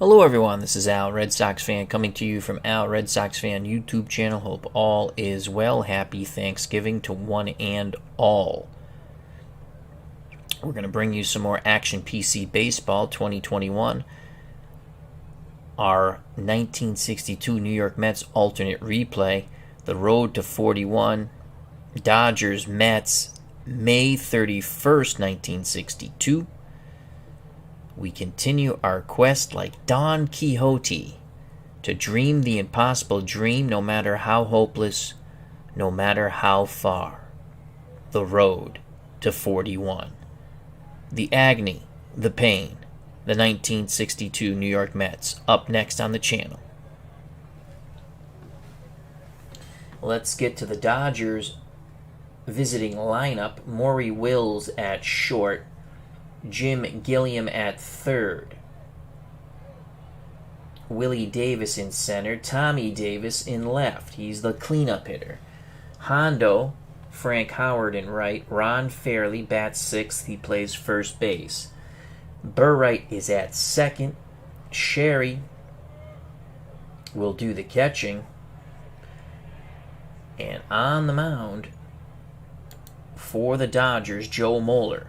Hello everyone, this is Al, Red Sox fan, coming to you from Al, Red Sox fan YouTube channel. Hope all is well. Happy Thanksgiving to one and all. We're going to bring you some more Action PC Baseball 2021. Our 1962 New York Mets alternate replay, The Road to 41, Dodgers Mets, May 31st, 1962. We continue our quest like Don Quixote to dream the impossible dream, no matter how hopeless, no matter how far. The road to 41. The agony, the pain, the 1962 New York Mets, up next on the channel. Let's get to the Dodgers visiting lineup. Maury Wills at short. Jim Gilliam at third. Willie Davis in center. Tommy Davis in left. He's the cleanup hitter. Hondo, Frank Howard in right. Ron Fairley bats sixth. He plays first base. Burright is at second. Sherry will do the catching. And on the mound for the Dodgers, Joe Moeller.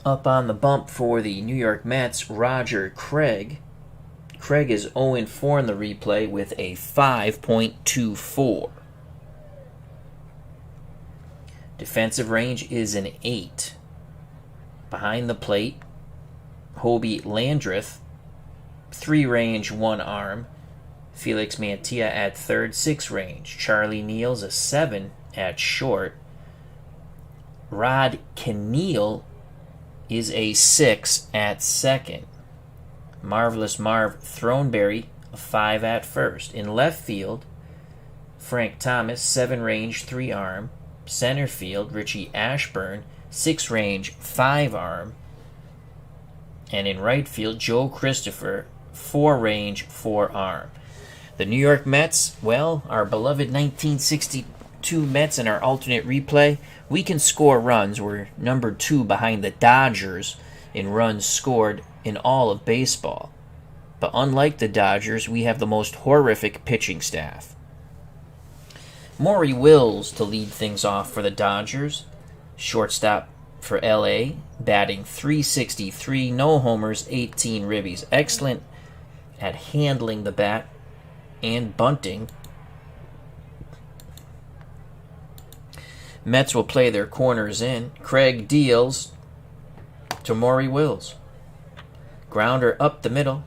Up on the bump for the New York Mets, Roger Craig. Craig is 0-4 in the replay with a 5.24. Defensive range is an 8. Behind the plate, Hobie Landreth, 3 range, 1 arm. Felix Mantilla at third, 6 range. Charlie Neal's a 7 at short. Rod Keneal is a 6 at second. Marvelous Marv Throneberry, a 5 at first. In left field, Frank Thomas, 7 range, 3 arm. Center field, Richie Ashburn, 6 range, 5 arm. And in right field, Joe Christopher, 4 range, 4 arm. The New York Mets, well, our beloved 1962 Mets in our alternate replay, we can score runs. We're number 2 behind the Dodgers in runs scored in all of baseball. But unlike the Dodgers, we have the most horrific pitching staff. Maury Wills to lead things off for the Dodgers. Shortstop for LA, batting .363, no homers, 18 ribbies. Excellent at handling the bat and bunting. Mets will play their corners in. Craig deals to Maury Wills. Grounder up the middle.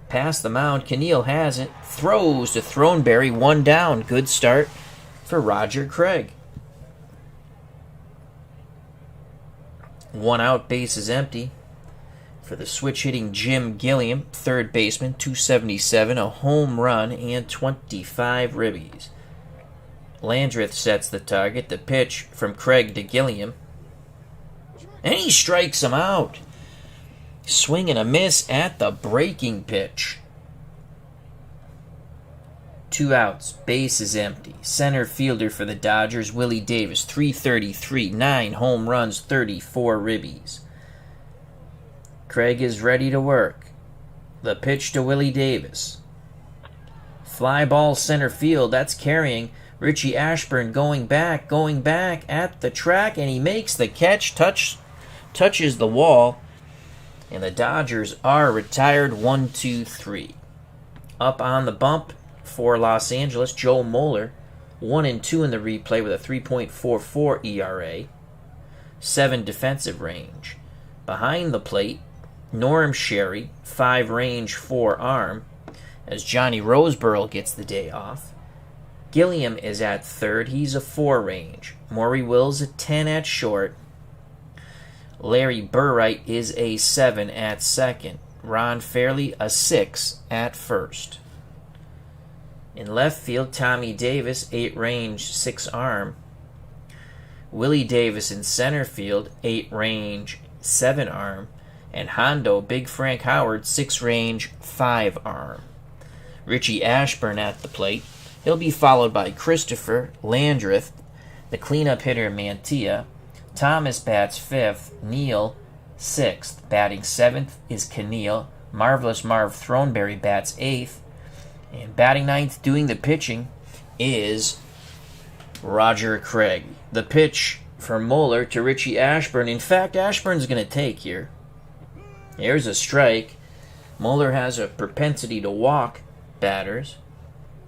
Past the mound. Keneal has it. Throws to Throneberry. 1 down. Good start for Roger Craig. 1 out. Base is empty for the switch-hitting Jim Gilliam, third baseman, .277, a home run, and 25 ribbies. Landreth sets the target. The pitch from Craig to Gilliam. And he strikes him out. Swing and a miss at the breaking pitch. 2 outs. Base is empty. Center fielder for the Dodgers, Willie Davis, .333, 9 home runs, 34 ribbies. Craig is ready to work. The pitch to Willie Davis. Fly ball center field. That's carrying. Richie Ashburn going back at the track, and he makes the catch, touches the wall, and the Dodgers are retired 1-2-3. Up on the bump for Los Angeles, Joe Moeller, 1-2 in the replay with a 3.44 ERA, 7 defensive range. Behind the plate, Norm Sherry, 5 range, 4 arm, as Johnny Roseborough gets the day off. Gilliam is at third. He's a 4 range. Maury Wills a 10 at short. Larry Burright is a 7 at second. Ron Fairley a 6 at first. In left field, Tommy Davis, 8 range, 6 arm. Willie Davis in center field, 8 range, 7 arm. And Hondo, Big Frank Howard, 6 range, 5 arm. Richie Ashburn at the plate. He'll be followed by Christopher, Landreth, the cleanup hitter Mantilla. Thomas bats 5th, Neal 6th. Batting 7th is Keneal. Marvelous Marv Throneberry bats 8th. And batting 9th, doing the pitching, is Roger Craig. The pitch from Moeller to Richie Ashburn. In fact, Ashburn's going to take here. Here's a strike. Moeller has a propensity to walk batters.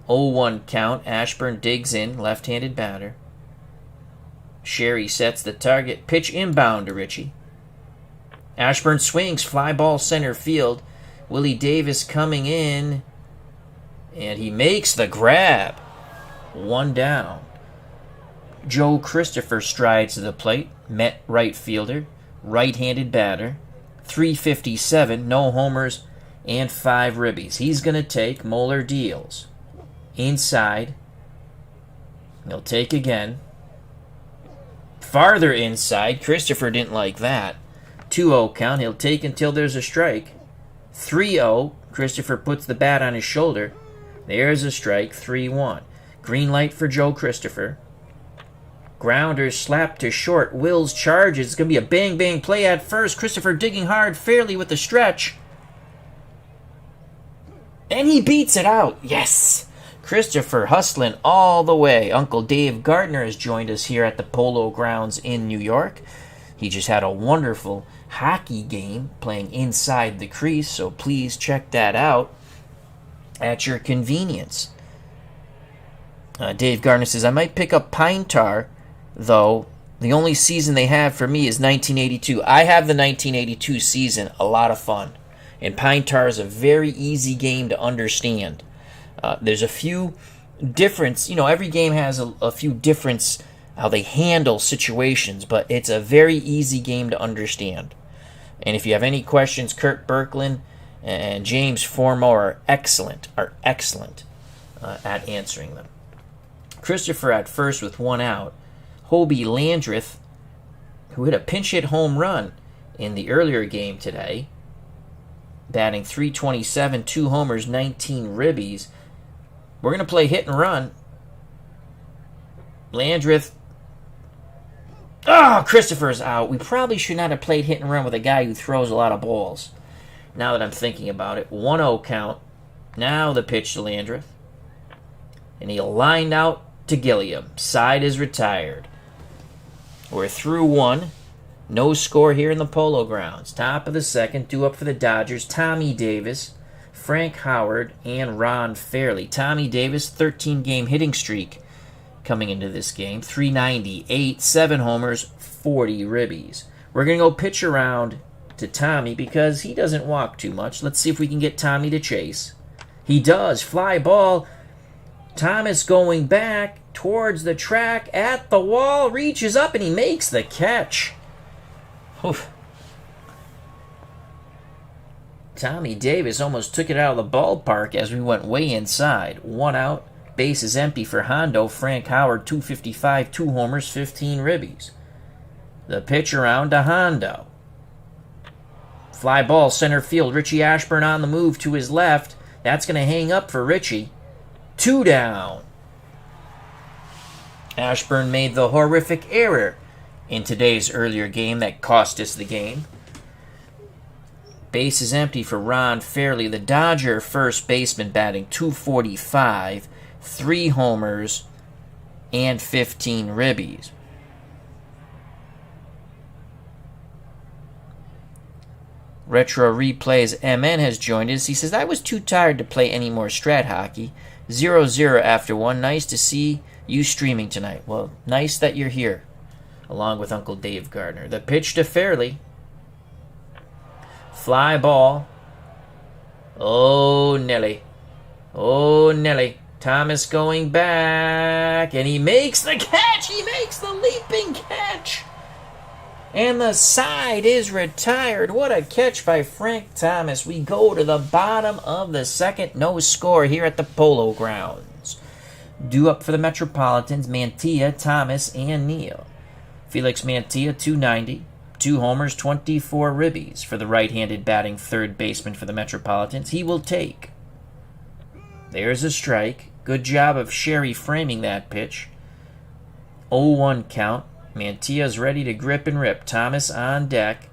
0-1 count. Ashburn digs in, left-handed batter. Sherry sets the target. Pitch inbound to Richie. Ashburn swings, fly ball center field. Willie Davis coming in, and he makes the grab. 1 down. Joe Christopher strides to the plate. Met right fielder. Right-handed batter. 357, no homers, and 5 ribbies. He's going to take. Moeller deals. Inside. He'll take again. Farther inside. Christopher didn't like that. 2-0 count. He'll take until there's a strike. 3-0. Christopher puts the bat on his shoulder. There's a strike. 3-1. Green light for Joe Christopher. Grounder slapped to short. Wills charges. It's going to be a bang-bang play at first. Christopher digging hard, fairly with the stretch. And he beats it out. Yes! Christopher hustling all the way. Uncle Dave Gardner has joined us here at the Polo Grounds in New York. He just had a wonderful hockey game playing inside the crease, so please check that out at your convenience. Dave Gardner says, I might pick up Pine Tar, though. The only season they have for me is 1982. I have the 1982 season, a lot of fun. And Pine Tar is a very easy game to understand. There's a few difference, every game has a few difference how they handle situations, but it's a very easy game to understand. And if you have any questions, Kurt Birkeland and James Formo are excellent at answering them. Christopher at first with 1 out. Hobie Landreth, who hit a pinch hit home run in the earlier game today, batting .327, 2 homers, 19 ribbies. We're going to play hit and run. Landreth. Christopher's out. We probably should not have played hit and run with a guy who throws a lot of balls. Now that I'm thinking about it. 1-0 count. Now the pitch to Landreth. And he'll line out to Gilliam. Side is retired. We're through 1. No score here in the Polo Grounds. Top of the second, due up for the Dodgers. Tommy Davis, Frank Howard, and Ron Fairley. Tommy Davis, 13-game hitting streak coming into this game. .398, 7 homers, 40 ribbies. We're going to go pitch around to Tommy because he doesn't walk too much. Let's see if we can get Tommy to chase. He does. Fly ball. Thomas going back towards the track at the wall. Reaches up and he makes the catch. Oof. Tommy Davis almost took it out of the ballpark as we went way inside. 1 out. Base is empty for Hondo. Frank Howard, .255, 2 homers, 15 ribbies. The pitch around to Hondo. Fly ball center field. Richie Ashburn on the move to his left. That's going to hang up for Richie. 2 down. Ashburn made the horrific error in today's earlier game that cost us the game. Base is empty for Ron Fairley, the Dodger first baseman, batting .245, 3 homers, and 15 ribbies. Retro Replays MN has joined us. He says, I was too tired to play any more Strat hockey. 0-0 after 1. Nice to see you streaming tonight. Well, nice that you're here, along with Uncle Dave Gardner. The pitch to Fairley. Fly ball. Oh, Nelly. Oh, Nelly. Thomas going back, and he makes the catch. He makes the leaping catch. And the side is retired. What a catch by Frank Thomas. We go to the bottom of the second. No score here at the Polo Grounds. Due up for the Metropolitans, Mantilla, Thomas, and Neal. Felix Mantilla, .290, 2 homers, 24 ribbies for the right-handed batting third baseman for the Metropolitans. He will take. There's a strike. Good job of Sherry framing that pitch. 0-1 count. Mantilla's ready to grip and rip. Thomas on deck.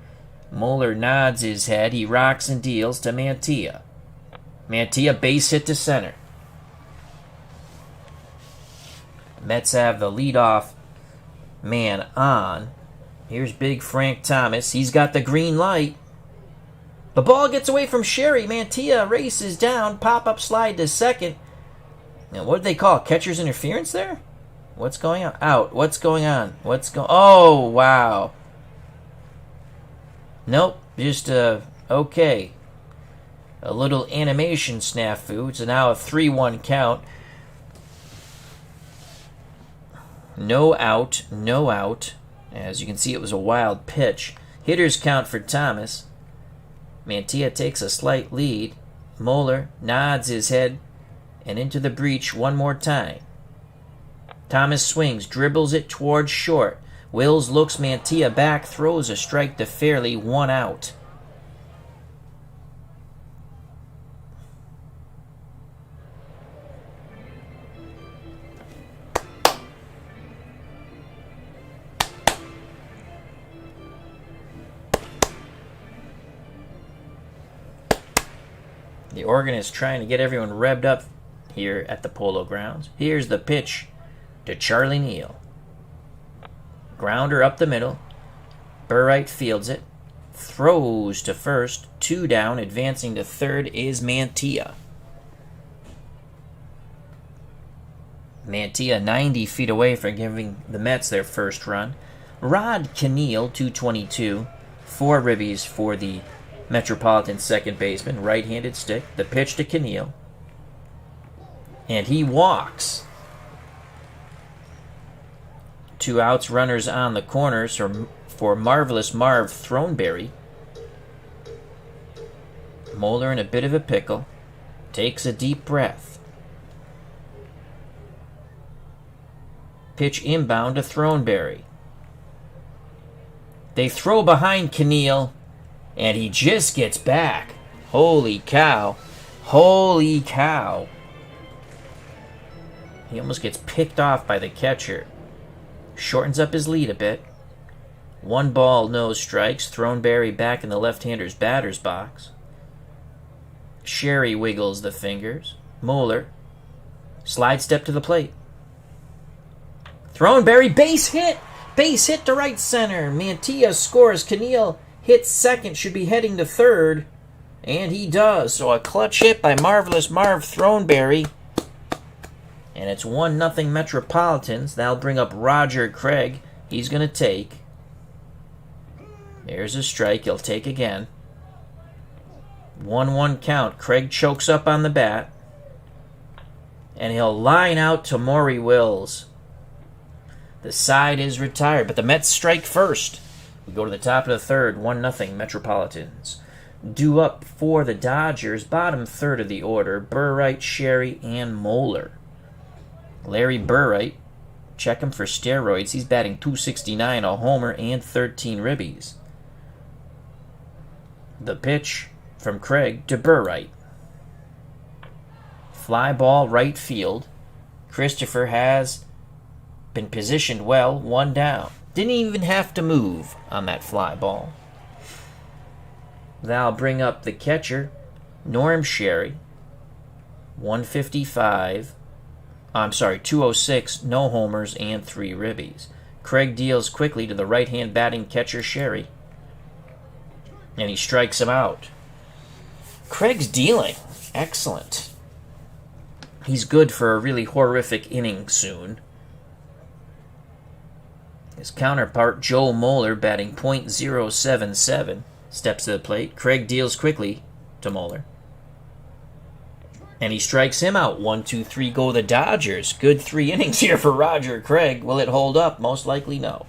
Moeller nods his head. He rocks and deals to Mantilla. Mantilla base hit to center. Mets have the leadoff man on. Here's big Frank Thomas. He's got the green light. The ball gets away from Sherry. Mantilla races down. Pop-up slide to second. Now, what did they call? Catcher's interference there? What's going on? Out. What's going on? Oh, wow. Nope. Just, okay. A little animation snafu. It's now a 3-1 count. No out. No out. As you can see, it was a wild pitch. Hitters count for Thomas. Mantilla takes a slight lead. Moeller nods his head and into the breach one more time. Thomas swings, dribbles it towards short. Wills looks Mantilla back, throws a strike to Fairley, 1 out. The organist trying to get everyone revved up here at the Polo Grounds. Here's the pitch to Charlie Neal. Grounder up the middle. Burright fields it. Throws to first. 2 down. Advancing to third is Mantilla. Mantilla 90 feet away from giving the Mets their first run. Rod Keneal, 222. 4 ribbies for the Metropolitan second baseman. Right-handed stick. The pitch to Keneal. And he walks. 2 outs, runners on the corners for Marvelous Marv Throneberry. Moeller in a bit of a pickle. Takes a deep breath. Pitch inbound to Throneberry. They throw behind Keneal, and he just gets back. Holy cow. Holy cow. He almost gets picked off by the catcher. Shortens up his lead a bit. 1 ball, no strikes. Throneberry back in the left-hander's batter's box. Sherry wiggles the fingers. Moeller. Slide step to the plate. Throneberry, base hit! Base hit to right center. Mantilla scores. Keneal hits second. Should be heading to third. And he does. So a clutch hit by Marvelous Marv Throneberry. And it's 1-0 Metropolitans. That'll bring up Roger Craig. He's going to take. There's a strike. He'll take again. 1-1 count. Craig chokes up on the bat. And he'll line out to Maury Wills. The side is retired, but the Mets strike first. We go to the top of the third. 1-0 Metropolitans. Due up for the Dodgers. Bottom third of the order. Burright, Sherry, and Moeller. Larry Burright, check him for steroids. He's batting .269, a homer, and 13 ribbies. The pitch from Craig to Burright. Fly ball right field. Christopher has been positioned well, 1 down. Didn't even have to move on that fly ball. That'll bring up the catcher, Norm Sherry. 155. 206, no homers, and 3 ribbies. Craig deals quickly to the right-hand batting catcher, Sherry. And he strikes him out. Craig's dealing. Excellent. He's good for a really horrific inning soon. His counterpart, Joe Moeller, batting .077, steps to the plate. Craig deals quickly to Moeller. And he strikes him out. 1-2-3 go the Dodgers. Good 3 innings here for Roger Craig. Will it hold up? Most likely no.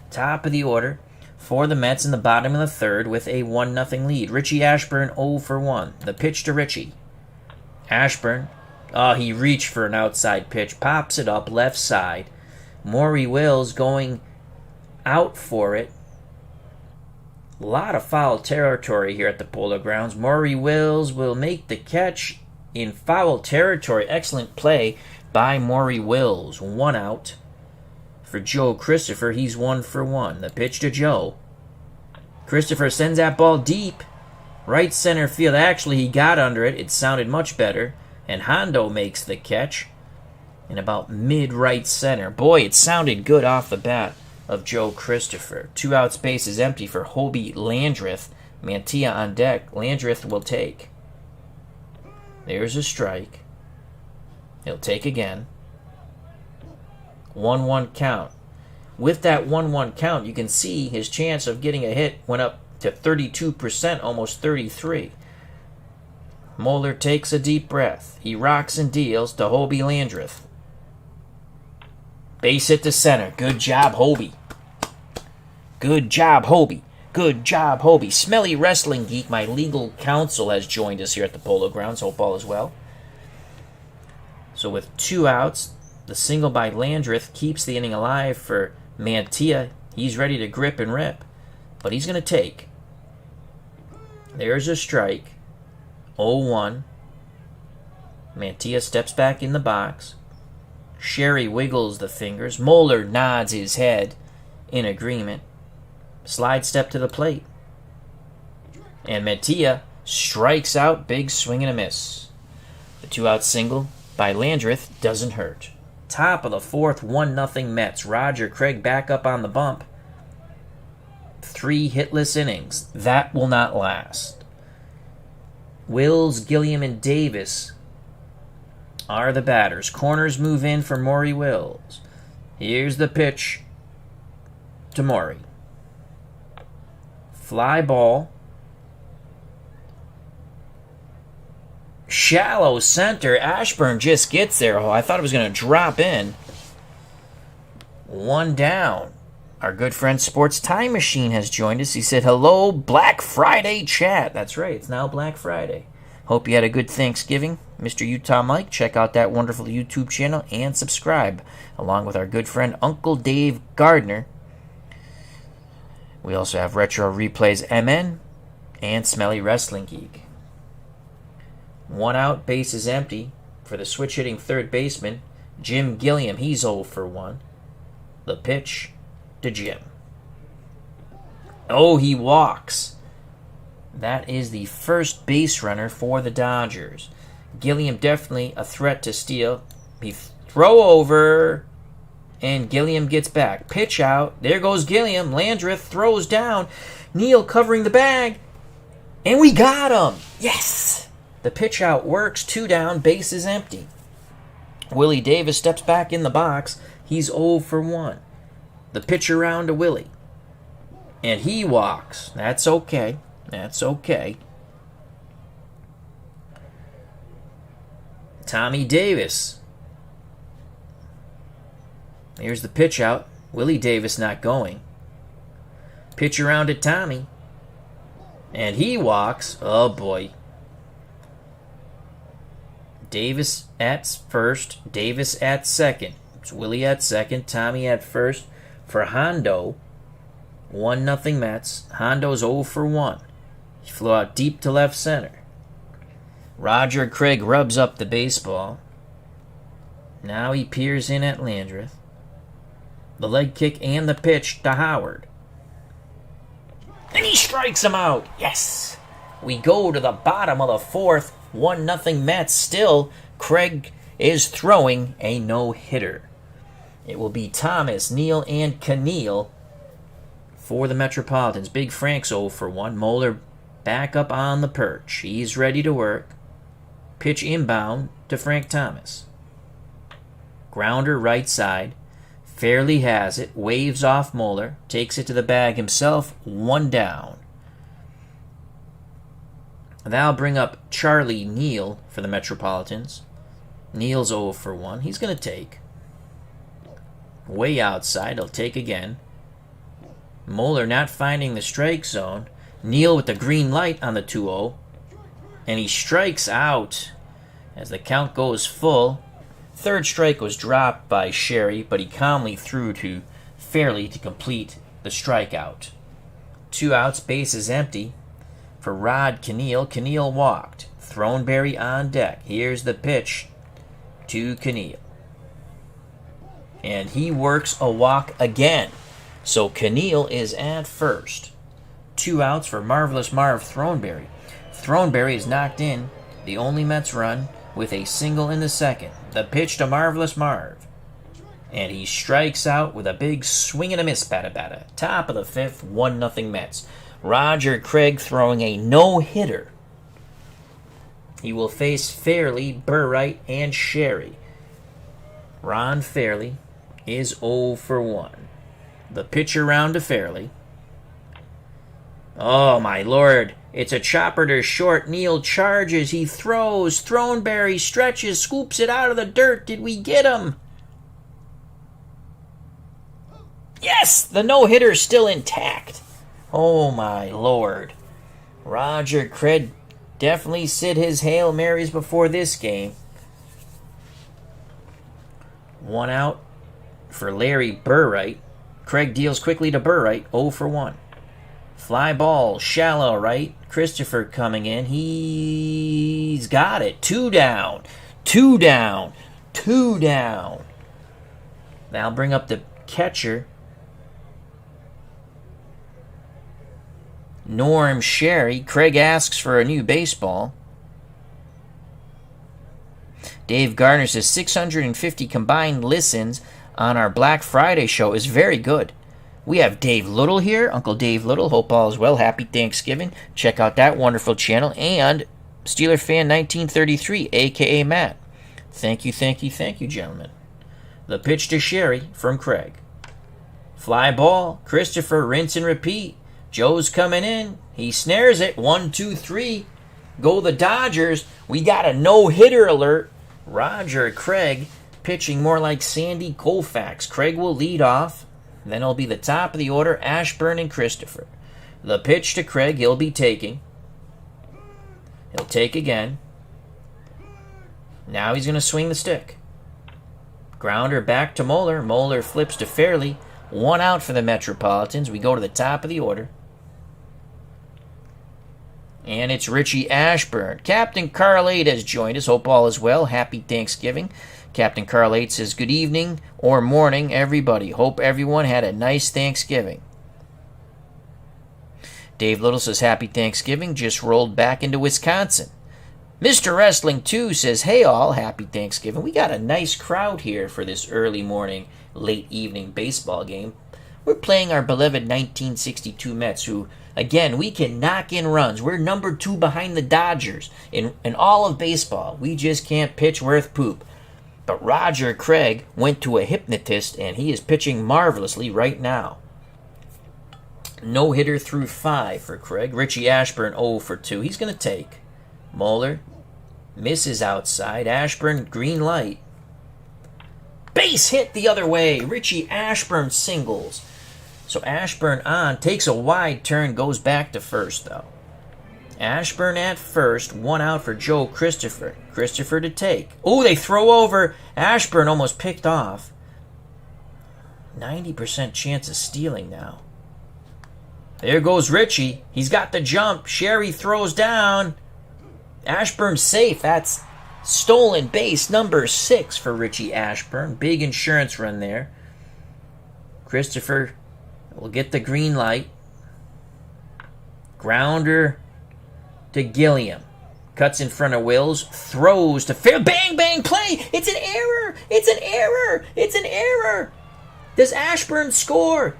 Top of the order for the Mets in the bottom of the third with a 1-0 lead. Richie Ashburn 0 for 1. The pitch to Richie. Ashburn. He reached for an outside pitch. Pops it up left side. Maury Wills going out for it. A lot of foul territory here at the Polo Grounds. Maury Wills will make the catch in foul territory. Excellent play by Maury Wills. 1 out. For Joe Christopher, he's 1 for 1. The pitch to Joe. Christopher sends that ball deep. Right center field. Actually, he got under it. It sounded much better. And Hondo makes the catch in about mid-right center. Boy, it sounded good off the bat of Joe Christopher. 2 outs, base is empty for Hobie Landreth. Mantilla on deck. Landreth will take. There's a strike. He'll take again. 1-1 count. With that 1-1 count, you can see his chance of getting a hit went up to 32%, almost 33%. Moeller takes a deep breath. He rocks and deals to Hobie Landreth. Base hit to center. Good job, Hobie. Good job, Hobie. Good job, Hobie. Smelly Wrestling Geek, my legal counsel, has joined us here at the Polo Grounds. Hope all is well. So with 2 outs, the single by Landreth keeps the inning alive for Mantilla. He's ready to grip and rip, but he's going to take. There's a strike. 0-1. Mantilla steps back in the box. Sherry wiggles the fingers. Moeller nods his head in agreement. Slide step to the plate. And Mantilla strikes out. Big swing and a miss. The 2-out single by Landreth doesn't hurt. Top of the 4th, 1-0 Mets. Roger Craig back up on the bump. 3 hitless innings. That will not last. Wills, Gilliam, and Davis are the batters. Corners move in for Maury Wills. Here's the pitch to Maury. Fly ball. Shallow center. Ashburn just gets there. Oh, I thought it was going to drop in. 1 down. Our good friend Sports Time Machine has joined us. He said, hello, Black Friday chat. That's right. It's now Black Friday. Hope you had a good Thanksgiving. Mr. Utah Mike, check out that wonderful YouTube channel and subscribe, along with our good friend Uncle Dave Gardner. We also have Retro Replays MN and Smelly Wrestling Geek. 1 out, base is empty for the switch-hitting third baseman, Jim Gilliam. He's 0 for 1. The pitch to Jim. Oh, he walks. That is the first base runner for the Dodgers. Gilliam definitely a threat to steal. He throw over, and Gilliam gets back. Pitch out. There goes Gilliam. Landreth throws down. Neal covering the bag. And we got him. Yes. The pitch out works. 2 down. Base is empty. Willie Davis steps back in the box. He's 0 for 1. The pitch around to Willie. And he walks. That's okay. That's okay. Tommy Davis. Here's the pitch out. Willie Davis not going. Pitch around to Tommy. And he walks. Oh, boy. Davis at first. Davis at second. It's Willie at second. Tommy at first. For Hondo, 1-0 Mets. Hondo's 0 for 1. He flew out deep to left center. Roger Craig rubs up the baseball. Now he peers in at Landreth. The leg kick and the pitch to Howard. And he strikes him out. Yes! We go to the bottom of the 4th. 1-0 Mets. Still, Craig is throwing a no-hitter. It will be Thomas, Neal, and Keneal for the Metropolitans. Big Frank's 0 for 1. Moeller back up on the perch. He's ready to work. Pitch inbound to Frank Thomas. Grounder right side. Fairly has it. Waves off Moeller. Takes it to the bag himself. 1 down. That'll bring up Charlie Neal for the Metropolitans. Neal's 0 for 1. He's going to take. Way outside. He'll take again. Moeller not finding the strike zone. Neal with the green light on the 2-0. And he strikes out as the count goes full. Third strike was dropped by Sherry, but he calmly threw to Fairley to complete the strikeout. 2 outs, base is empty for Rod Keneal. Keneal walked. Throneberry on deck. Here's the pitch to Keneal. And he works a walk again. So Keneal is at first. 2 outs for Marvelous Marv Throneberry. Throneberry is knocked in the only Mets run with a single in the second. The pitch to Marvelous Marv. And he strikes out with a big swing and a miss, batta. Top of the 5th, 1-0 Mets. Roger Craig throwing a no-hitter. He will face Fairley, Burright, and Sherry. Ron Fairley is 0 for 1. The pitch around to Fairley. Oh, my lord. It's a chopper to short. Neal charges. He throws. Throneberry stretches, scoops it out of the dirt. Did we get him? Yes! The no-hitter is still intact. Oh, my lord. Roger Craig definitely said his Hail Marys before this game. 1 out for Larry Burright. Craig deals quickly to Burright, 0 for 1. Fly ball, shallow right. Christopher coming in. He's got it. 2 down. 2 down. 2 down. Now bring up the catcher. Norm Sherry. Craig asks for a new baseball. Dave Gardner says 650 combined listens on our Black Friday show is very good. We have Dave Little here, Uncle Dave Little. Hope all is well. Happy Thanksgiving. Check out that wonderful channel. And Steeler Fan 1933, a.k.a. Matt. Thank you, gentlemen. The pitch to Sherry from Craig. Fly ball. Christopher, rinse and repeat. Joe's coming in. He snares it. 1, 2, 3. Go the Dodgers. We got a no-hitter alert. Roger Craig pitching more like Sandy Koufax. Craig will lead off. Then it'll be the top of the order, Ashburn and Christopher. The pitch to Craig, he'll be taking. He'll take again. Now he's going to swing the stick. Grounder back to Moeller. Moeller flips to Fairley. 1 out for the Metropolitans. We go to the top of the order. And it's Richie Ashburn. Captain Carl 8 has joined us. Hope all is well. Happy Thanksgiving. Captain Carl 8 says, good evening or morning, everybody. Hope everyone had a nice Thanksgiving. Dave Little says, happy Thanksgiving. Just rolled back into Wisconsin. Mr. Wrestling 2 says, hey all, happy Thanksgiving. We got a nice crowd here for this early morning, late evening baseball game. We're playing our beloved 1962 Mets, who, again, we can knock in runs. We're number 2 behind the Dodgers in all of baseball. We just can't pitch worth poop. But Roger Craig went to a hypnotist, and he is pitching marvelously right now. No-hitter through 5 for Craig. Richie Ashburn 0 for 2. He's going to take. Moeller misses outside. Ashburn, green light. Base hit the other way. Richie Ashburn singles. So Ashburn on, takes a wide turn, goes back to first, though. Ashburn at first, 1 out for Joe Christopher. Christopher to take. Oh, they throw over. Ashburn almost picked off. 90% chance of stealing now. There goes Richie. He's got the jump. Sherry throws down. Ashburn's safe. That's stolen base number 6 for Richie Ashburn. Big insurance run there. Christopher will get the green light. Grounder to Gilliam. Cuts in front of Wills. Throws to fair. Bang, bang, play. It's an error. It's an error. It's an error. Does Ashburn score?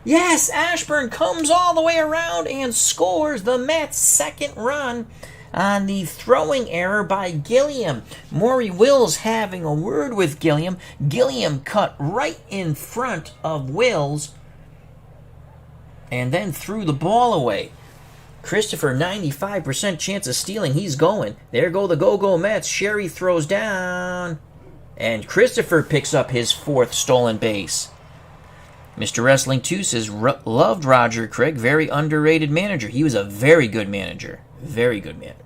Yes, Ashburn comes all the way around and scores the Mets' second run on the throwing error by Gilliam. Maury Wills having a word with Gilliam. Gilliam cut right in front of Wills and then threw the ball away. Christopher, 95% chance of stealing. He's going. There go the go-go Mets. Sherry throws down. And Christopher picks up his 4th stolen base. Mr. Wrestling 2 says, loved Roger Craig. Very underrated manager. He was a very good manager. Very good manager.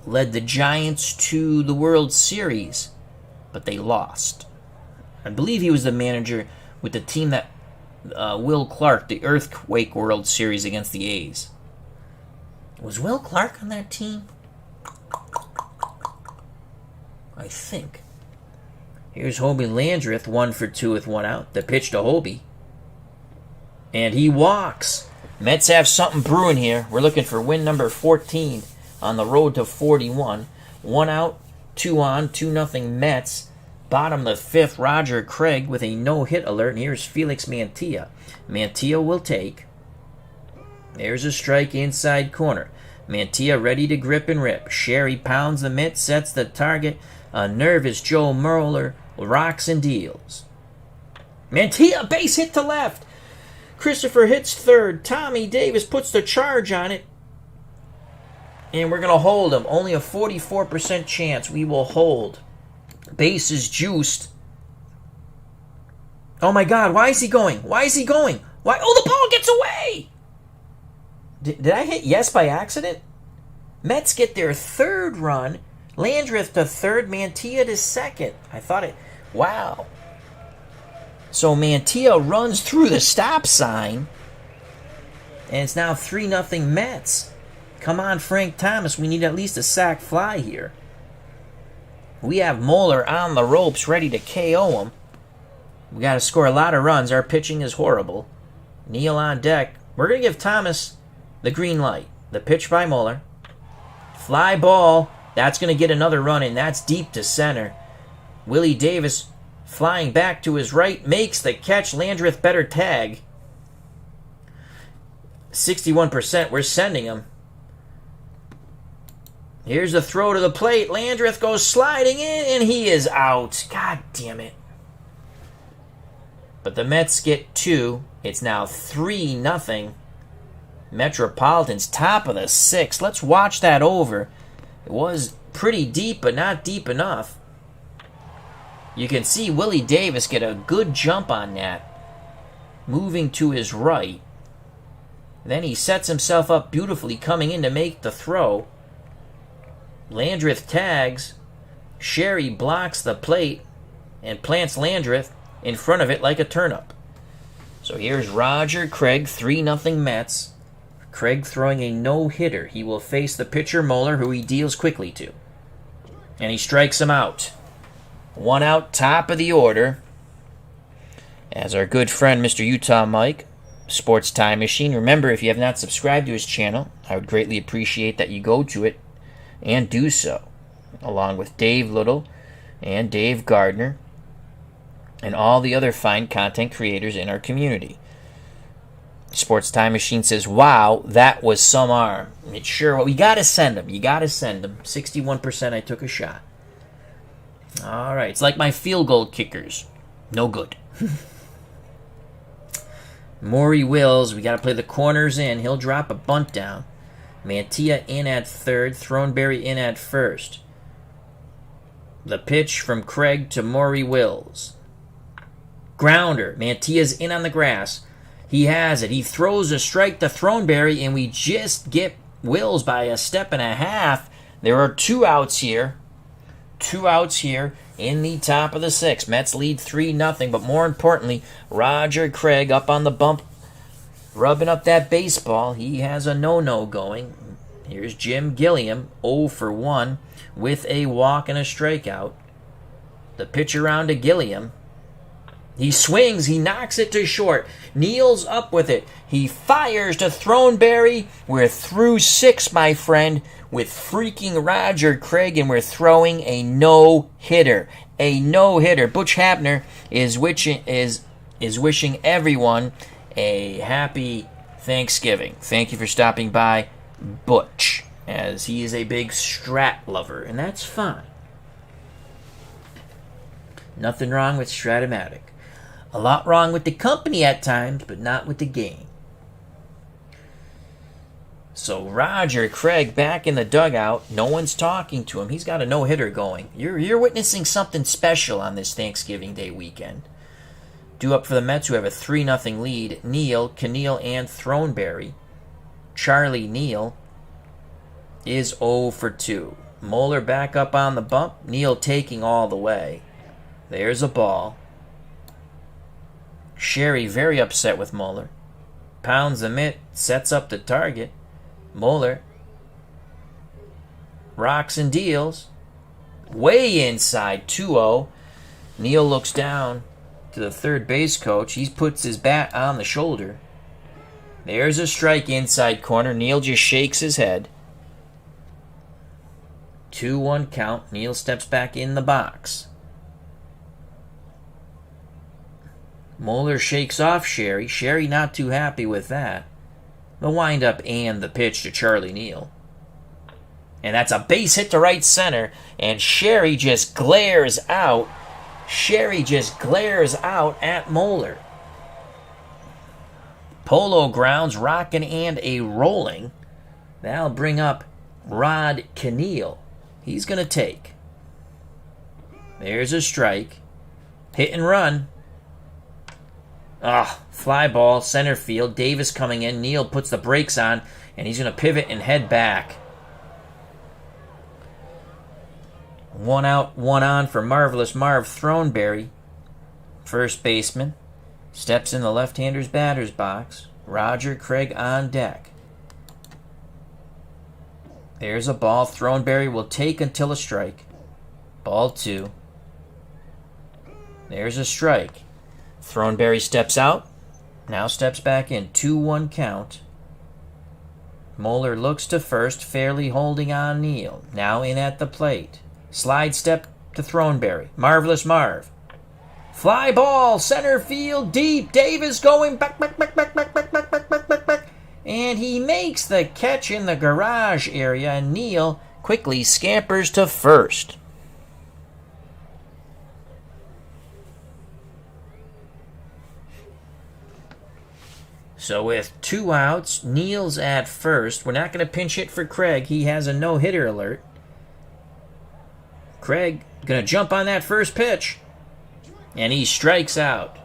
Led the Giants to the World Series, but they lost. I believe he was the manager with the team that Will Clark, the Earthquake World Series against the A's. Was Will Clark on that team? I think. Here's Hobie Landreth, 1 for 2 with 1 out. The pitch to Hobie. And he walks. Mets have something brewing here. We're looking for win number 14 on the road to 41. 1 out, 2 on, 2-0 Mets. Bottom of the 5th, Roger Craig with a no-hit alert. And here's Felix Mantilla. Mantilla will take. There's a strike inside corner. Mantilla ready to grip and rip. Sherry pounds the mitt, sets the target. A nervous Joe Merler rocks and deals. Mantilla, base hit to left. Christopher hits third. Tommy Davis puts the charge on it. And we're going to hold him. Only a 44% chance we will hold. Base is juiced. Oh my God, why is he going? Why is he going? Why? Oh, the ball gets away! Did I hit yes by accident? Mets get their 3rd run. Landreth to 3rd, Mantilla to 2nd. I thought it... Wow. So Mantilla runs through the stop sign. And it's now 3-0 Mets. Come on, Frank Thomas. We need at least a sac fly here. We have Moeller on the ropes ready to KO him. We got to score a lot of runs. Our pitching is horrible. Neal on deck. We're going to give Thomas the green light. The pitch by Moeller. Fly ball. That's going to get another run in. That's deep to center. Willie Davis flying back to his right. Makes the catch. Landreth better tag. 61%. We're sending him. Here's the throw to the plate. Landreth goes sliding in, and he is out. God damn it. But the Mets get 2. It's now 3-0. Metropolitans top of the 6th. Let's watch that over. It was pretty deep, but not deep enough. You can see Willie Davis get a good jump on that. Moving to his right. Then he sets himself up beautifully coming in to make the throw. Landreth tags. Sherry blocks the plate and plants Landreth in front of it like a turnip. So here's Roger Craig, 3-0 Mets. Craig throwing a no-hitter. He will face the pitcher Moeller, who he deals quickly to. And he strikes him out. 1 out, top of the order. As our good friend Mr. Utah Mike, Sports Time Machine. Remember, if you have not subscribed to his channel, I would greatly appreciate that you go to it and do so, along with Dave Little and Dave Gardner and all the other fine content creators in our community. Sports Time Machine says, wow, that was some arm. It's sure, well, we got to send him. You got to send him. 61% I took a shot. All right, it's like my field goal kickers. No good. Maury Wills, we got to play the corners in. He'll drop a bunt down. Mantilla in at 3rd. Throneberry in at 1st. The pitch from Craig to Maury Wills. Grounder. Mantilla's in on the grass. He has it. He throws a strike to Throneberry, and we just get Wills by a step and a half. There are 2 outs here. 2 outs here in the top of the 6th. Mets lead 3-0, but more importantly, Roger Craig up on the bump, rubbing up that baseball. He has a no-no going. Here's Jim Gilliam, 0 for 1, with a walk and a strikeout. The pitch around to Gilliam. He swings. He knocks it to short. Neal's up with it. He fires to Throneberry. We're through 6, my friend, with freaking Roger Craig, and we're throwing a no-hitter. A no-hitter. Butch Hapner is wishing everyone a happy Thanksgiving. Thank you for stopping by, Butch, as he is a big Strat lover, and that's fine. Nothing wrong with Stratomatic. A lot wrong with the company at times, but not with the game. So Roger Craig back in the dugout. No one's talking to him. He's got a no-hitter going. You're witnessing something special on this Thanksgiving Day weekend. Due up for the Mets, who have a 3-0 lead. Neal, Keneal, and Throneberry. Charlie Neal is 0 for 2. Moeller back up on the bump. Neal taking all the way. There's a ball. Sherry very upset with Moeller. Pounds the mitt, sets up the target. Moeller rocks and deals. Way inside, 2-0. Neal looks down to the third base coach. He puts his bat on the shoulder. There's a strike inside corner. Neil just shakes his head. 2-1 count. Neil steps back in the box. Moeller shakes off Sherry. Sherry not too happy with that. The windup and the pitch to Charlie Neal. And that's a base hit to right center. And Sherry just glares out. Sherry just glares out at Moeller. Polo grounds rocking and a rolling. That'll bring up Rod Keneal. He's going to take. There's a strike. Hit and run. Fly ball, center field. Davis coming in. Neal puts the brakes on, and he's going to pivot and head back. 1 out, 1 on for Marvelous Marv Throneberry. First baseman. Steps in the left-hander's batter's box. Roger Craig on deck. There's a ball. Throneberry will take until a strike. Ball 2. There's a strike. Throneberry steps out. Now steps back in. 2-1 count. Moeller looks to first, fairly holding on Neal. Now in at the plate. Slide step to Throneberry. Marvelous Marv. Fly ball, center field, deep. Davis going back. And he makes the catch in the garage area, and Neal quickly scampers to first. So with 2 outs, Neal's at first. We're not going to pinch hit for Craig. He has a no-hitter alert. Craig going to jump on that first pitch. And he strikes out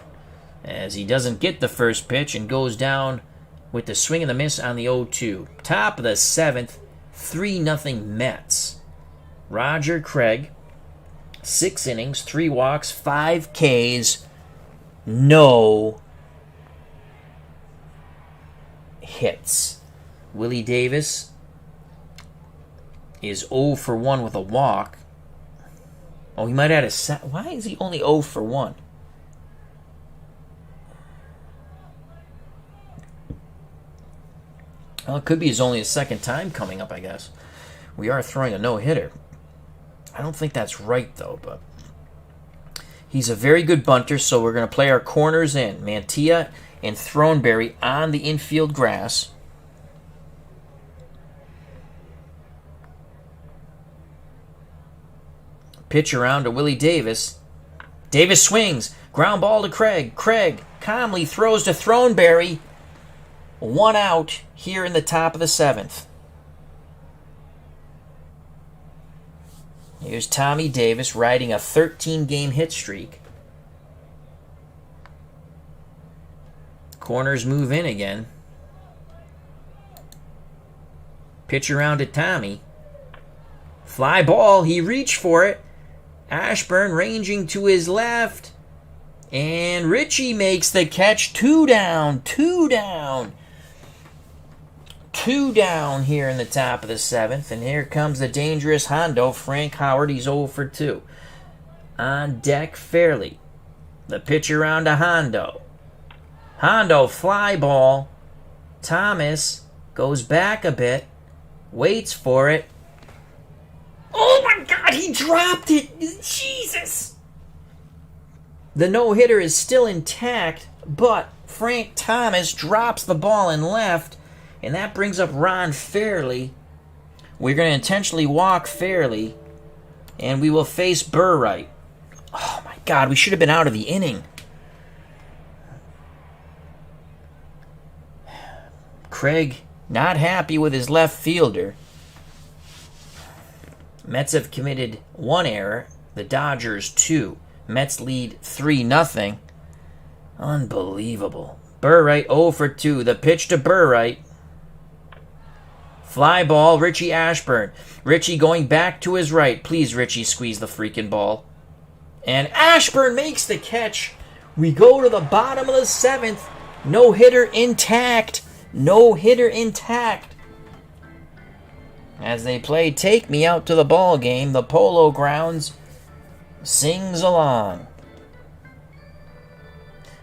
as he doesn't get the first pitch and goes down with the swing and the miss on the 0-2. Top of the 7th, 3-0 Mets. Roger Craig, 6 innings, 3 walks, 5 Ks, no hits. Willie Davis is 0 for 1 with a walk. Oh, he might have had why is he only 0 for 1? Well, it could be his only second time coming up, I guess. We are throwing a no-hitter. I don't think that's right, though, but he's a very good bunter, so we're going to play our corners in. Mantilla and Throneberry on the infield grass. Pitch around to Willie Davis. Davis swings. Ground ball to Craig. Craig calmly throws to Throneberry. 1 out here in the top of the 7th. Here's Tommy Davis riding a 13-game hit streak. Corners move in again. Pitch around to Tommy. Fly ball. He reached for it. Ashburn ranging to his left. And Richie makes the catch. 2 down. 2 down. 2 down here in the top of the 7th. And here comes the dangerous Hondo, Frank Howard. He's 0 for 2. On deck, Fairley. The pitch around to Hondo. Hondo, fly ball. Thomas goes back a bit. Waits for it. Oh my God, he dropped it. Jesus. The no-hitter is still intact, but Frank Thomas drops the ball in left, and that brings up Ron Fairley. We're going to intentionally walk Fairley, and we will face Burright. Oh my God, we should have been out of the inning. Craig not happy with his left fielder. Mets have committed 1 error. The Dodgers 2. Mets lead 3-0. Unbelievable. Burright 0 for 2. The pitch to Burright. Fly ball, Richie Ashburn. Richie going back to his right. Please, Richie, squeeze the freaking ball. And Ashburn makes the catch. We go to the bottom of the 7th. No hitter intact. No hitter intact. As they play Take Me Out to the Ball Game, the Polo Grounds sings along.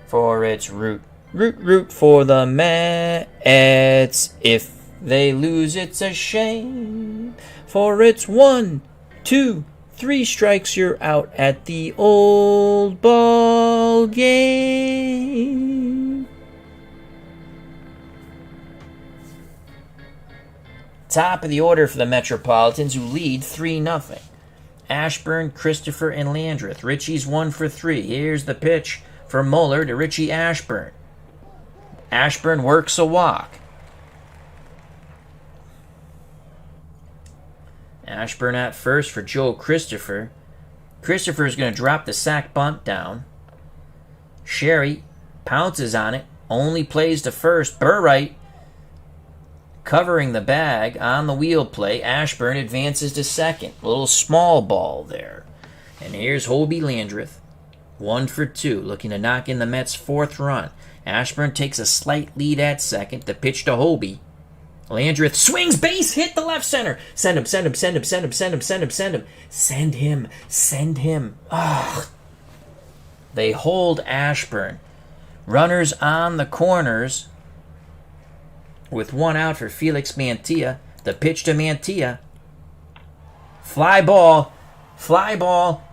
For its root Root for the Mets. If they lose, it's a shame. For it's 1, 2, 3 strikes, you're out at the old ball game. Top of the order for the Metropolitans, who lead 3-0. Ashburn, Christopher, and Landreth. Richie's 1 for 3. Here's the pitch for Muller to Richie Ashburn. Ashburn works a walk. Ashburn at first for Joe Christopher. Christopher's going to drop the sack bunt down. Sherry pounces on it. Only plays to first. Burright covering the bag on the wheel play. Ashburn advances to second. A little small ball there. And here's Hobie Landreth. 1 for 2. Looking to knock in the Mets' 4th run. Ashburn takes a slight lead at second. The pitch to Hobie. Landreth swings, base hit the left center. Send him, send him, send him, send him, send him, send him, send him. Send him, send him. Ugh. They hold Ashburn. Runners on the corners with 1 out for Felix Mantilla. The pitch to Mantilla. Fly ball,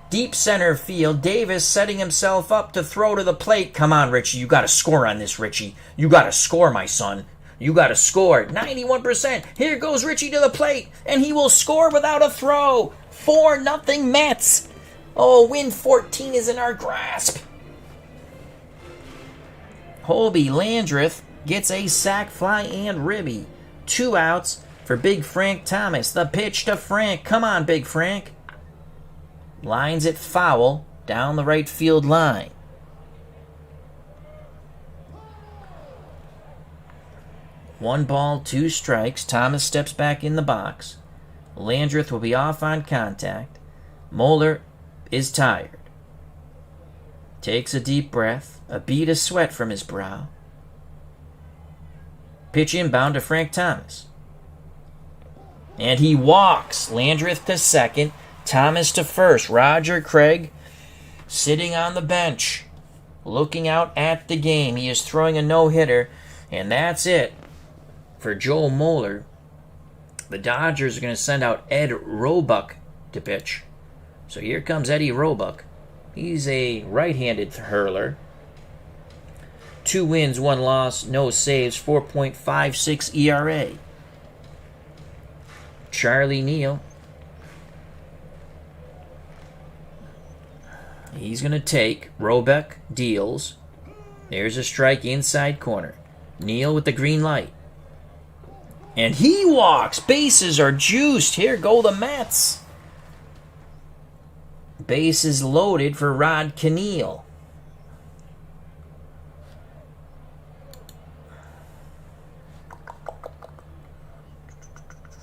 deep center field. Davis setting himself up to throw to the plate. Come on, Richie, you got to score on this, Richie. You got to score, my son. You got to score. 91%. Here goes Richie to the plate, and he will score without a throw. 4-0 Mets. Oh, win 14 is in our grasp. Hobie Landreth gets a sac fly and ribby. 2 outs for Big Frank Thomas. The pitch to Frank. Come on, Big Frank. Lines it foul down the right field line. One ball, 2 strikes. Thomas steps back in the box. Landreth will be off on contact. Moeller is tired. Takes a deep breath, a bead of sweat from his brow. Pitch inbound to Frank Thomas. And he walks. Landreth to second. Thomas to first. Roger Craig sitting on the bench, looking out at the game. He is throwing a no-hitter, and that's it for Joe Moeller. The Dodgers are going to send out Ed Roebuck to pitch. So here comes Eddie Roebuck. He's a right-handed hurler. 2 wins, 1 loss, no saves, 4.56 ERA. Charlie Neal. He's going to take. Roebuck deals. There's a strike inside corner. Neal with the green light. And he walks. Bases are juiced. Here go the Mets. Bases loaded for Rod Kneale.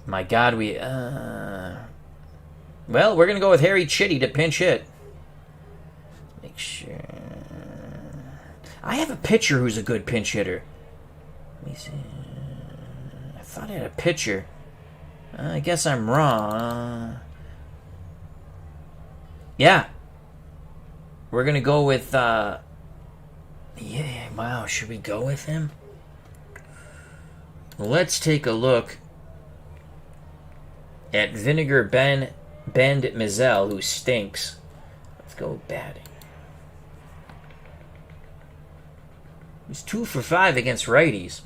My God, well, we're going to go with Harry Chitty to pinch hit. Make sure. I have a pitcher who's a good pinch hitter. Let me see. I thought I had a pitcher. I guess I'm wrong. Yeah. We're going to go with, yeah, wow, should we go with him? Let's take a look at Vinegar Bend Mizell, who stinks. Let's go with batting. He's 2 for 5 against righties.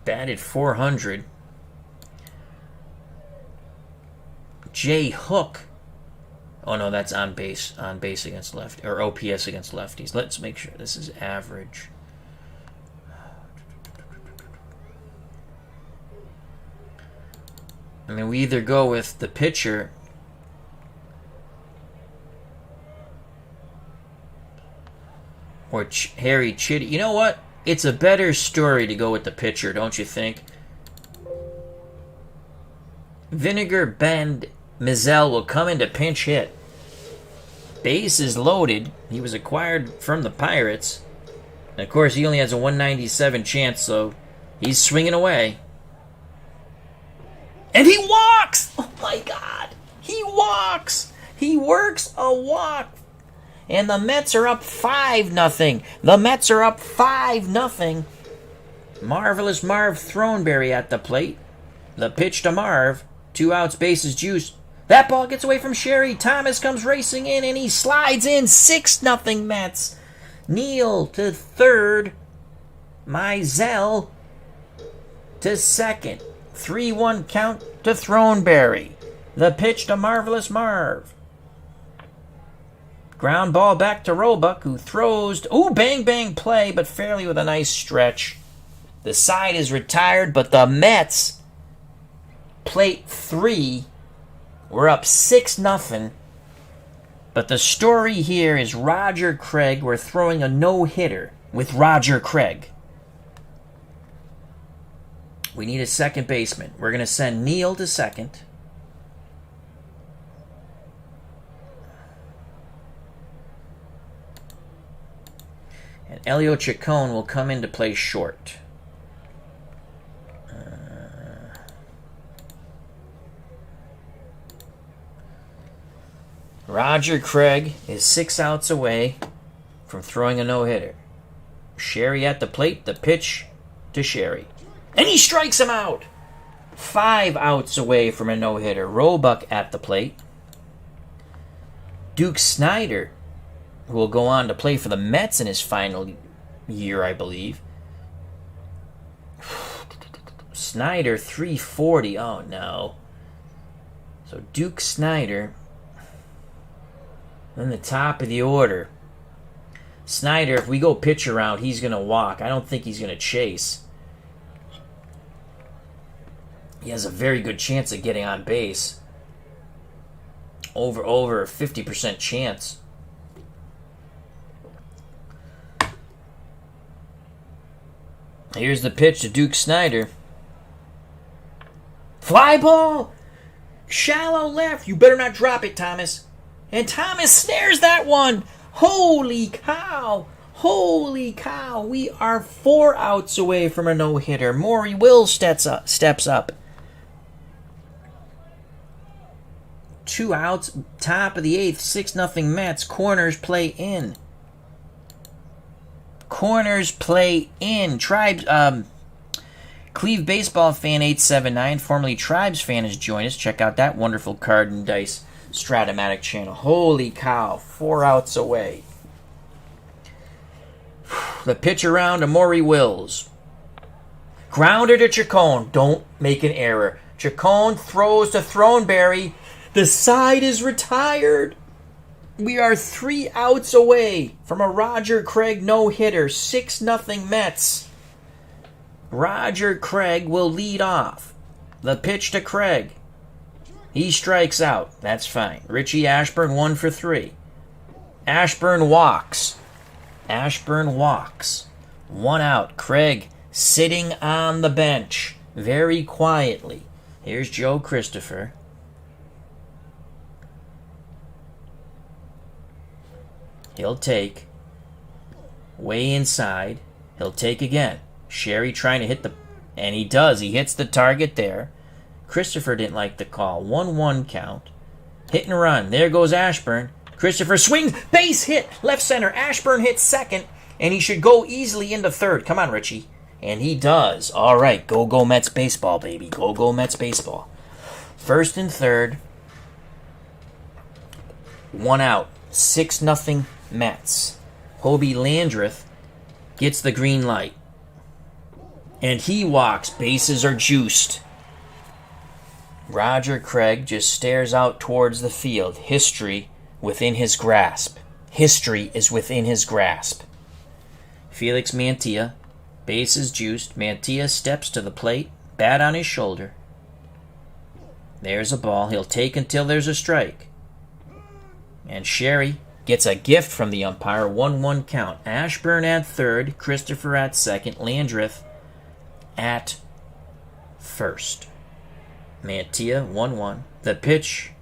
Batted .400. Jay Hook. Oh no, that's on base against left, or OPS against lefties. Let's make sure this is average. I mean, we either go with the pitcher or Harry Chitty. You know what? It's a better story to go with the pitcher, don't you think? Vinegar Bend Mizell will come in to pinch hit. Base is loaded. He was acquired from the Pirates. And of course, he only has a 197 chance, so he's swinging away. And he walks! Oh my God. He walks! He works a walk. And the Mets are up 5-0. The Mets are up 5-0. Marvelous Marv Throneberry at the plate. The pitch to Marv. 2 outs, bases juiced. That ball gets away from Sherry. Thomas comes racing in and he slides in. 6-0 Mets. Neal to third. Mizell to second. 3-1 count to Throneberry. The pitch to Marvelous Marv. Ground ball back to Roebuck, who throws. Ooh, bang, bang play, but fairly with a nice stretch. The side is retired, but the Mets, plate 3, we're up 6-0. But the story here is Roger Craig. We're throwing a no-hitter with Roger Craig. We need a second baseman. We're going to send Neal to second. And Elio Chacon will come in to play short. Roger Craig is 6 outs away from throwing a no-hitter. Sherry at the plate, the pitch to Sherry. And he strikes him out! 5 outs away from a no-hitter. Roebuck at the plate. Duke Snyder, who will go on to play for the Mets in his final year, I believe. Snyder, 340. Oh, no. So Duke Snyder, in the top of the order. Snyder, if we go pitch around, he's going to walk. I don't think he's going to chase. He has a very good chance of getting on base. Over a 50% chance. Here's the pitch to Duke Snyder. Fly ball! Shallow left. You better not drop it, Thomas. And Thomas snares that one. Holy cow. Holy cow. We are 4 outs away from a no-hitter. Maury Will steps up. 2 outs, top of the 8th, 6-0 Mets. Corners play in. Corners play in. Cleve Baseball Fan 879, formerly Tribes Fan, has joined us. Check out that wonderful card and dice Stratomatic channel. Holy cow, 4 outs away. The pitch around to Maury Wills. Grounder to Chacon. Don't make an error. Chacon throws to Throneberry. The side is retired. We are 3 outs away from a Roger Craig no-hitter. 6-0 Mets. Roger Craig will lead off. The pitch to Craig. He strikes out. That's fine. Richie Ashburn 1 for 3. Ashburn walks. 1 out. Craig sitting on the bench very quietly. Here's Joe Christopher. He'll take. Way inside. He'll take again. Sherry trying to hit the... And he does. He hits the target there. Christopher didn't like the call. 1-1 count. Hit and run. There goes Ashburn. Christopher swings. Base hit. Left center. Ashburn hits second. And he should go easily into third. Come on, Richie. And he does. All right. Go Mets baseball, baby. Go Mets baseball. First and third. 1 out. 6-0 Mets. Hobie Landreth gets the green light. And he walks. Bases are juiced. Roger Craig just stares out towards the field. History within his grasp. History is within his grasp. Felix Mantilla. Bases juiced. Mantilla steps to the plate. Bat on his shoulder. There's a ball. He'll take until there's a strike. And Sherry gets a gift from the umpire. 1-1 count. Ashburn at third. Christopher at second. Landreth at first. Mantilla 1-1. The pitch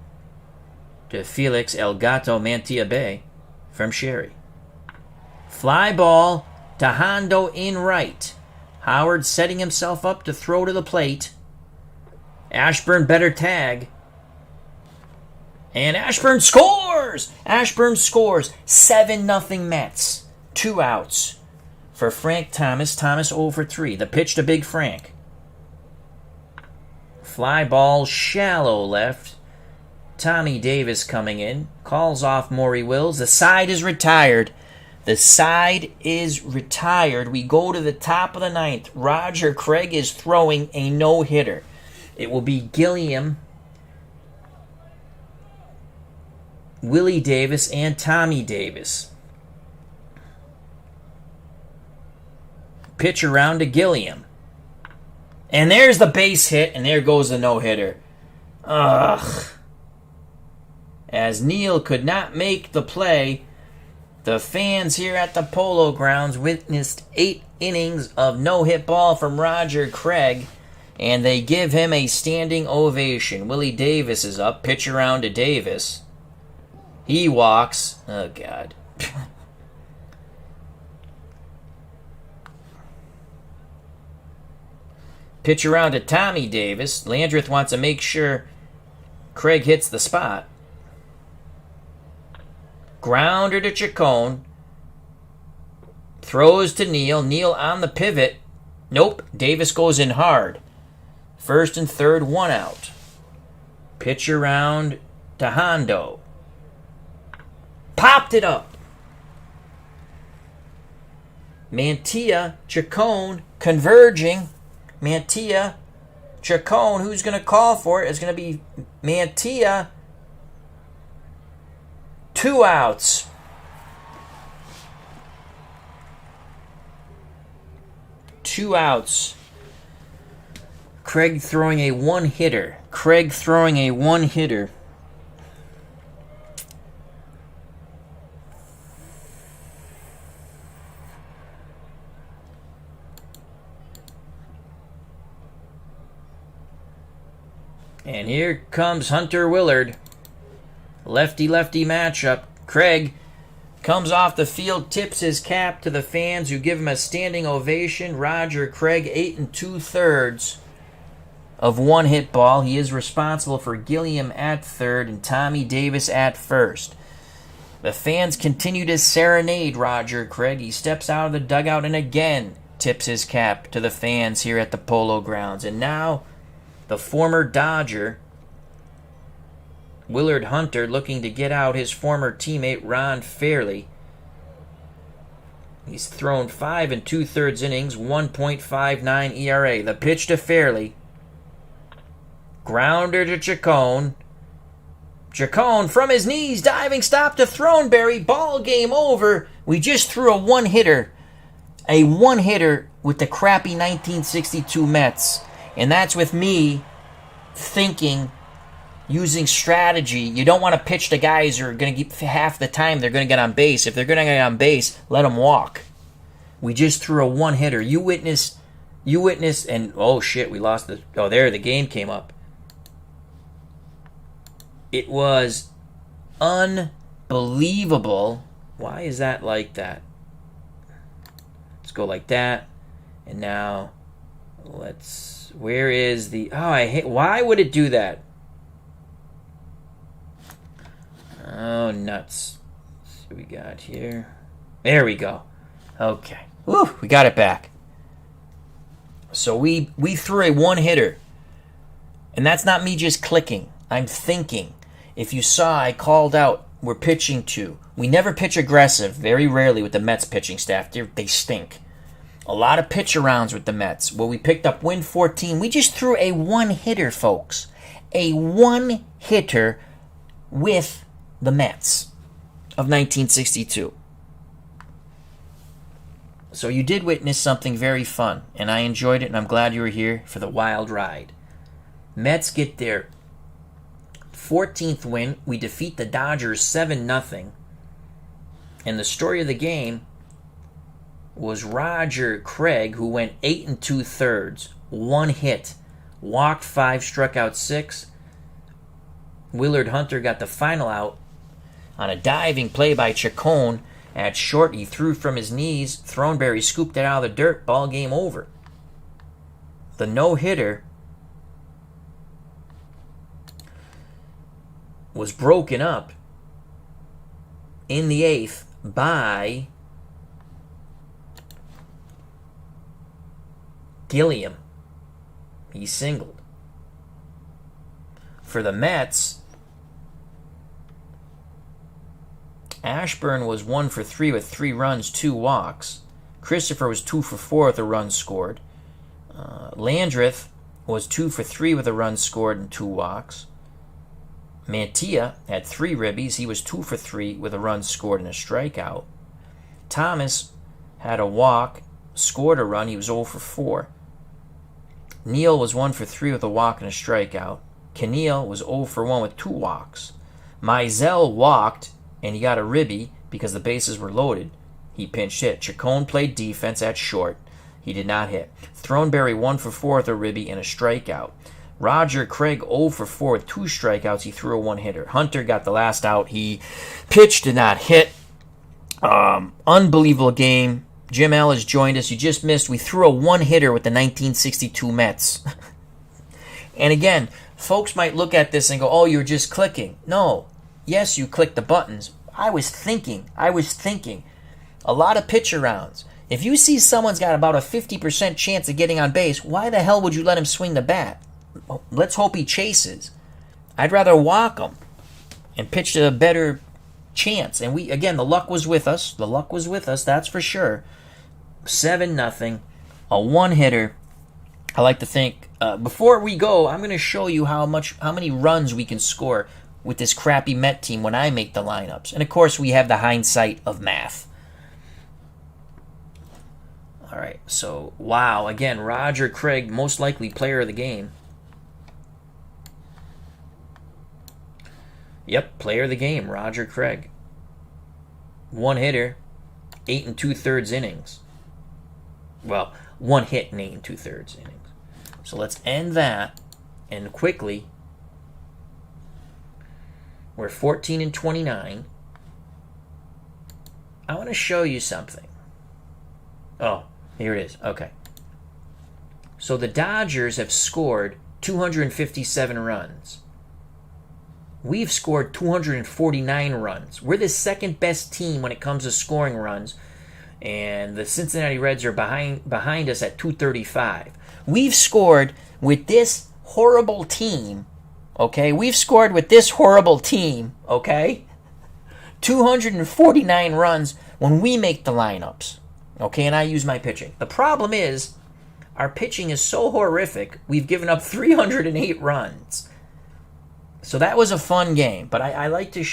to Felix El Gato Mantilla Bay from Sherry. Fly ball to Hondo in right. Howard setting himself up to throw to the plate. Ashburn better tag. And Ashburn scores! Ashburn scores. 7-0 Mets. 2 outs for Frank Thomas. Thomas 0 for 3. The pitch to Big Frank. Fly ball shallow left. Tommy Davis coming in. Calls off Maury Wills. The side is retired. The side is retired. We go to the top of the 9th. Roger Craig is throwing a no-hitter. It will be Gilliam, Willie Davis, and Tommy Davis. Pitch around to Gilliam. And there's the base hit, and there goes the no-hitter. Ugh. As Neal could not make the play, the fans here at the Polo Grounds witnessed 8 innings of no-hit ball from Roger Craig, and they give him a standing ovation. Willie Davis is up. Pitch around to Davis. He walks. Oh, God. Pitch around to Tommy Davis. Landreth wants to make sure Craig hits the spot. Grounder to Chacon. Throws to Neal. Neal on the pivot. Nope. Davis goes in hard. First and third, 1 out. Pitch around to Hondo. Popped it up. Mantilla, Chacon, converging. Mantilla, Chacon, who's going to call for it? It's going to be Mantilla. 2 outs. Two outs. Craig throwing a one-hitter. And here comes Hunter Willard. Lefty-lefty matchup. Craig comes off the field, tips his cap to the fans who give him a standing ovation. Roger Craig, 8 2/3 of one-hit ball. He is responsible for Gilliam at third and Tommy Davis at first. The fans continue to serenade Roger Craig. He steps out of the dugout and again tips his cap to the fans here at the Polo Grounds. And now the former Dodger, Willard Hunter, looking to get out his former teammate Ron Fairley. He's thrown 5 2/3 innings, 1.59 ERA. The pitch to Fairley. Grounder to Chacon. Chacon from his knees, diving stop to Throneberry. Ball game over. We just threw a one-hitter. A one-hitter with the crappy 1962 Mets. And that's with me thinking, using strategy. You don't want to pitch to guys who are going to get half the time they're going to get on base. If they're going to get on base, let them walk. We just threw a one-hitter. You witnessed, and oh shit, we lost the... Oh, there, the game came up. It was unbelievable. Why is that like that? Let's go like that. And now, let's... Where is the... Oh, I hate... Why would it do that? Oh, nuts. Let's see what we got here. There we go. Okay. Woo, we got it back. So we threw a one-hitter. And that's not me just clicking. I'm thinking. If you saw, I called out, we're pitching to. We never pitch aggressive, very rarely with the Mets pitching staff. They stink. A lot of pitch arounds with the Mets. Well, we picked up win 14. We just threw a one-hitter, folks. A one-hitter with the Mets of 1962. So you did witness something very fun, and I enjoyed it, and I'm glad you were here for the wild ride. Mets get their 14th win. We defeat the Dodgers 7-0. And the story of the game was Roger Craig, who went 8 2/3, one hit, walked 5, struck out 6. Willard Hunter got the final out on a diving play by Chacon at short. He threw from his knees. Throneberry scooped it out of the dirt. Ball game over. The no-hitter was broken up in the 8th by Gilliam. He singled. For the Mets, Ashburn was 1 for 3 with 3 runs, 2 walks. Christopher was 2 for 4 with a run scored. Landreth was 2 for 3 with a run scored and 2 walks. Mantilla had 3 ribbies. He was 2 for 3 with a run scored and a strikeout. Thomas had a walk, scored a run. He was 0 for 4. Neal was 1 for 3 with a walk and a strikeout. Keneal was 0 for 1 with 2 walks. Mizell walked, and he got a ribby because the bases were loaded. He pinch hit. Chacon played defense at short. He did not hit. Throneberry 1 for 4 with a ribby and a strikeout. Roger Craig 0 for 4 with 2 strikeouts. He threw a 1-hitter. Hunter got the last out. He pitched, did not hit. Unbelievable game. Jim Ellis joined us. You just missed. We threw a 1-hitter with the 1962 Mets. And again, folks might look at this and go, oh, you're just clicking. No. Yes, you clicked the buttons. I was thinking. A lot of pitch arounds. If you see someone's got about a 50% chance of getting on base, why the hell would you let him swing the bat? Let's hope he chases. I'd rather walk him and pitch to a better chance. And the luck was with us. That's for sure. 7-0, a 1-hitter. I like to think. Before we go, I'm going to show you how many runs we can score with this crappy Met team when I make the lineups. And of course, we have the hindsight of math. All right, so wow, again, Roger Craig, most likely player of the game. Yep, player of the game, Roger Craig. 1-hitter, 8 2/3 innings. Well, 1 hit in 8 2/3 innings. So let's end that, and quickly, we're 14-29. I want to show you something. Oh, here it is. Okay. So the Dodgers have scored 257 runs. We've scored 249 runs. We're the second best team when it comes to scoring runs. And the Cincinnati Reds are behind us at 235. We've scored with this horrible team, okay? 249 runs when we make the lineups, okay? And I use my pitching. The problem is, our pitching is so horrific, we've given up 308 runs. So that was a fun game, but I like to...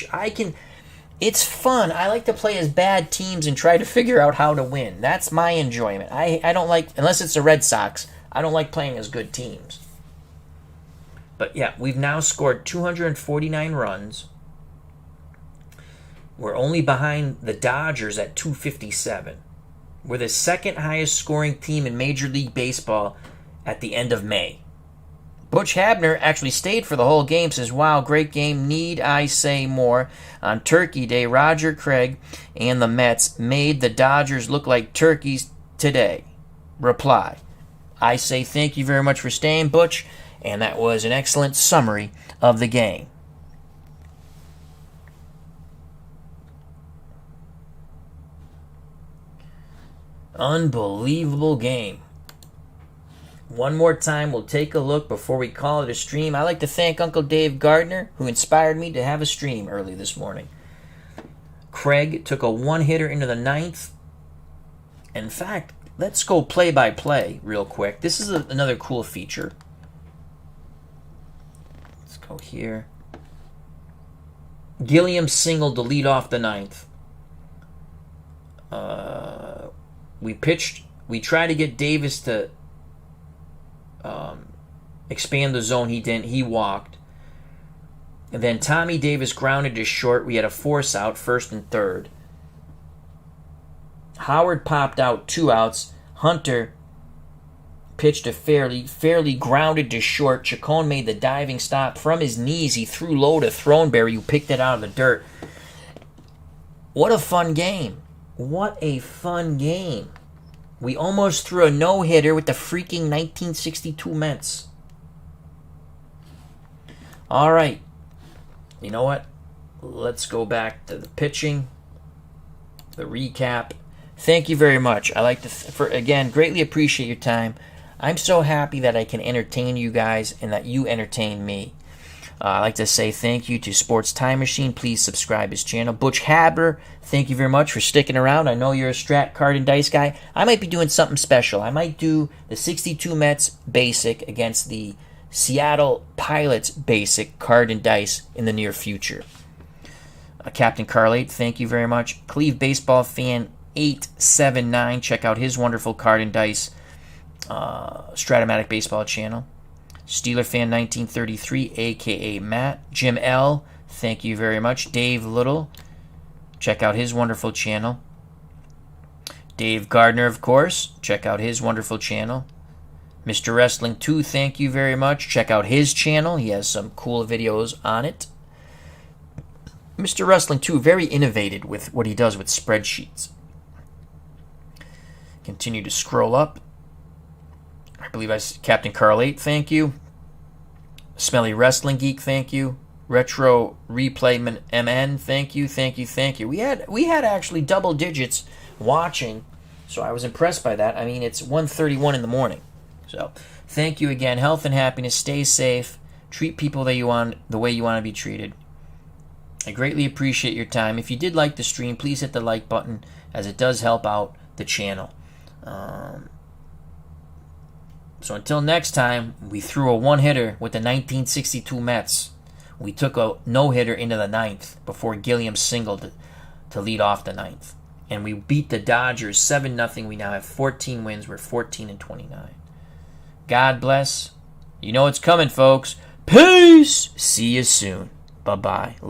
It's fun. I like to play as bad teams and try to figure out how to win. That's my enjoyment. I don't like, unless it's the Red Sox, I don't like playing as good teams. But yeah, we've now scored 249 runs. We're only behind the Dodgers at 257. We're the second highest scoring team in Major League Baseball at the end of May. Butch Habner actually stayed for the whole game, says, wow, great game, need I say more? On Turkey Day, Roger Craig and the Mets made the Dodgers look like turkeys today. Reply, I say thank you very much for staying, Butch, and that was an excellent summary of the game. Unbelievable game. One more time, we'll take a look before we call it a stream. I'd like to thank Uncle Dave Gardner, who inspired me to have a stream early this morning. Craig took a 1-hitter into the 9th. In fact, let's go play-by-play real quick. This is another cool feature. Let's go here. Gilliam singled to lead off the 9th. We tried to get Davis to expand the zone. He didn't. He walked. And then Tommy Davis grounded to short. We had a force out, 1st and 3rd. Howard popped out, 2 outs. Hunter pitched to fairly grounded to short. Chacon made the diving stop. From his knees, he threw low to Throneberry, who picked it out of the dirt. What a fun game. What a fun game. We almost threw a no-hitter with the freaking 1962 Mets. All right. you know what? Let's go back to the pitching, the recap. Thank you very much. I like to, again, greatly appreciate your time. I'm so happy that I can entertain you guys and that you entertain me. I'd like to say thank you to Sports Time Machine. Please subscribe his channel. Butch Haber, thank you very much for sticking around. I know you're a Strat card and dice guy. I might be doing something special. I might do the 62 Mets basic against the Seattle Pilots basic card and dice in the near future. Captain Carl 8, thank you very much. Cleve Baseball Fan 879, check out his wonderful card and dice Stratomatic Baseball channel. Steeler Fan 1933, a.k.a. Matt. Jim L., thank you very much. Dave Little, check out his wonderful channel. Dave Gardner, of course, check out his wonderful channel. Mr. Wrestling 2, thank you very much. Check out his channel. He has some cool videos on it. Mr. Wrestling 2, very innovative with what he does with spreadsheets. Continue to scroll up. I believe I see Captain Carl 8, thank you. Smelly Wrestling Geek, thank you. Retro Replayman MN, thank you, thank you, thank you. We had actually double digits watching, so I was impressed by that. I mean, it's 1:31 in the morning. So, thank you again. Health and happiness. Stay safe. Treat people the way you want to be treated. I greatly appreciate your time. If you did like the stream, please hit the like button, as it does help out the channel. So until next time, we threw a one-hitter with the 1962 Mets. We took a no-hitter into the ninth before Gilliam singled to lead off the ninth. And we beat the Dodgers 7-0. We now have 14 wins. We're 14-29. God bless. You know it's coming, folks. Peace. See you soon. Bye-bye.